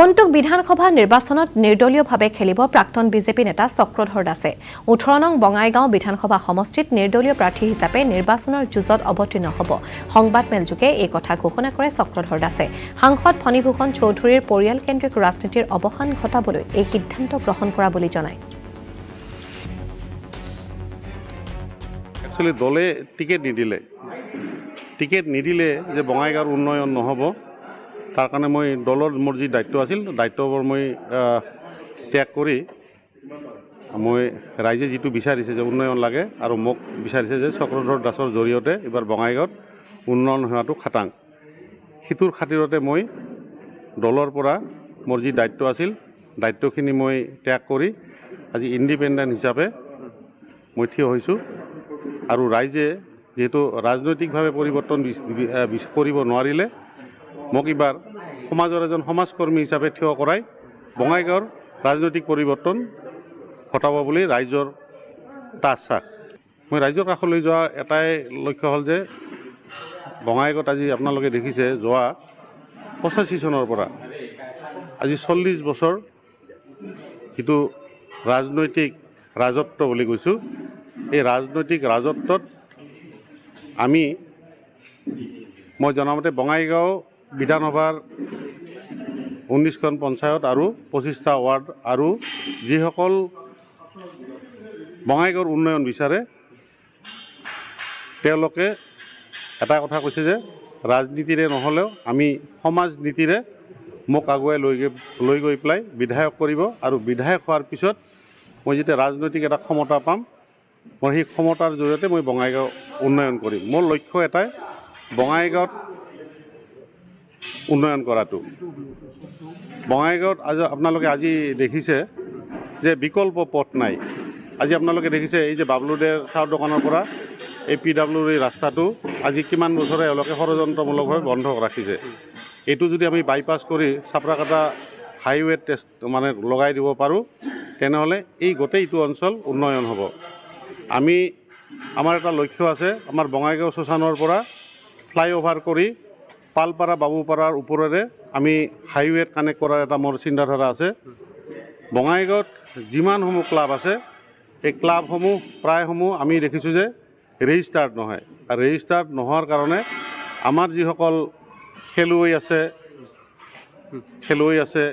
আগন্তুক বিধানসভা নিৰ্বাচনত নিৰ্দলীয়ভাৱে খেলিব প্ৰাক্তন বিজেপি নেতা চক্ৰধৰ দাসে 18 নং বঙাইগাঁও বিধানসভা সমষ্টিত নিৰ্দলীয় প্ৰাৰ্থী হিচাপে নিৰ্বাচনৰ যুঁজত অৱতীৰ্ণ হ'ব সংবাদমেলযোগে এই কথা ঘোষণা কৰে চক্ৰধৰ দাসে সাংসদ ফণীভূষণ চৌধুৰীৰ পৰিয়ালকেন্দ্ৰিক ৰাজনীতিৰ অৱসান ঘটাবলৈ এই সিদ্ধান্ত গ্ৰহণ কৰা বুলি জনায়। একচুৱেলি দলে টিকেট নিদিলে যে বঙাইগাঁৱৰ উন্নয়ন নহ'ব তাৰ কাৰণে মই দলৰ মোৰ যি দায়িত্ব আছিল দায়িত্ববোৰ মই ত্যাগ কৰি মই ৰাইজে যিটো বিচাৰিছে যে উন্নয়ন লাগে আৰু মোক বিচাৰিছে যে চক্ৰধৰ দাসৰ জৰিয়তে এবাৰ বঙাইগাঁৱত উন্নয়ন হোৱাটো খাটাং সিটোৰ খাতিৰতে মই দলৰ পৰা মোৰ যি দায়িত্ব আছিল দায়িত্বখিনি মই ত্যাগ কৰি আজি ইণ্ডিপেণ্ডেণ্ট হিচাপে মই থিয় হৈছোঁ আৰু ৰাইজে যেহেতু ৰাজনৈতিকভাৱে পৰিৱৰ্তন কৰিব নোৱাৰিলে মোক এবাৰ সমাজৰ এজন সমাজকৰ্মী হিচাপে থিয় কৰাই বঙাইগাঁৱৰ ৰাজনৈতিক পৰিৱৰ্তন ঘটাব বুলি ৰাইজৰ এটা আশ্বাস। মই ৰাইজৰ কাষলৈ যোৱা এটাই লক্ষ্য হ'ল যে বঙাইগাঁৱত আজি আপোনালোকে দেখিছে যোৱা 85 চনৰ পৰা আজি 40 বছৰ যিটো ৰাজনৈতিক ৰাজত্ব বুলি কৈছোঁ এই ৰাজনৈতিক ৰাজত্বত মই জনামতে বঙাইগাঁও বিধানসভাৰ 19খন পঞ্চায়ত আৰু 25টা ৱাৰ্ড আৰু যিসকল বঙাইগাঁৱৰ উন্নয়ন বিচাৰে তেওঁলোকে এটা কথা কৈছে যে ৰাজনীতিৰে নহ'লেও আমি সমাজ নীতিৰে মোক আগুৱাই লৈ গৈ পেলাই বিধায়ক কৰিব আৰু বিধায়ক হোৱাৰ পিছত মই যেতিয়া ৰাজনৈতিক এটা ক্ষমতা পাম মই সেই ক্ষমতাৰ জৰিয়তে মই বঙাইগাঁও উন্নয়ন কৰিম। মোৰ লক্ষ্য এটাই বঙাইগাঁৱত উন্নয়ন কৰাটো। বঙাইগাঁৱত আপোনালোকে আজি দেখিছে যে বিকল্প পথ নাই। আজি আপোনালোকে দেখিছে এই যে বাবলুদেৰ চাহৰ দোকানৰ পৰা এই PWৰ এই ৰাস্তাটো আজি কিমান বছৰে এওঁলোকে ষড়যন্ত্ৰমূলকভাৱে বন্ধ ৰাখিছে। এইটো যদি আমি বাইপাছ কৰি চাপৰাকাটা হাইৱে লগাই দিব পাৰোঁ তেনেহ'লে এই গোটেইটো অঞ্চল উন্নয়ন হ'ব। আমাৰ এটা লক্ষ্য আছে আমাৰ বঙাইগাঁও শ্মশানৰ পৰা ফ্লাইঅভাৰ কৰি পালপাৰা বাবুপাৰাৰ ওপৰেৰে আমি হাইৱেত কানেক্ট কৰাৰ এটা মোৰ চিন্তাধাৰা আছে। বঙাইগাঁৱত যিমানসমূহ ক্লাব আছে এই ক্লাবসমূহ প্ৰায়সমূহ আমি দেখিছোঁ যে ৰেজিষ্টাৰ্ড নহয় আৰু ৰেজিষ্টাৰ্ড নোহোৱাৰ কাৰণে আমাৰ যিসকল খেলুৱৈ আছে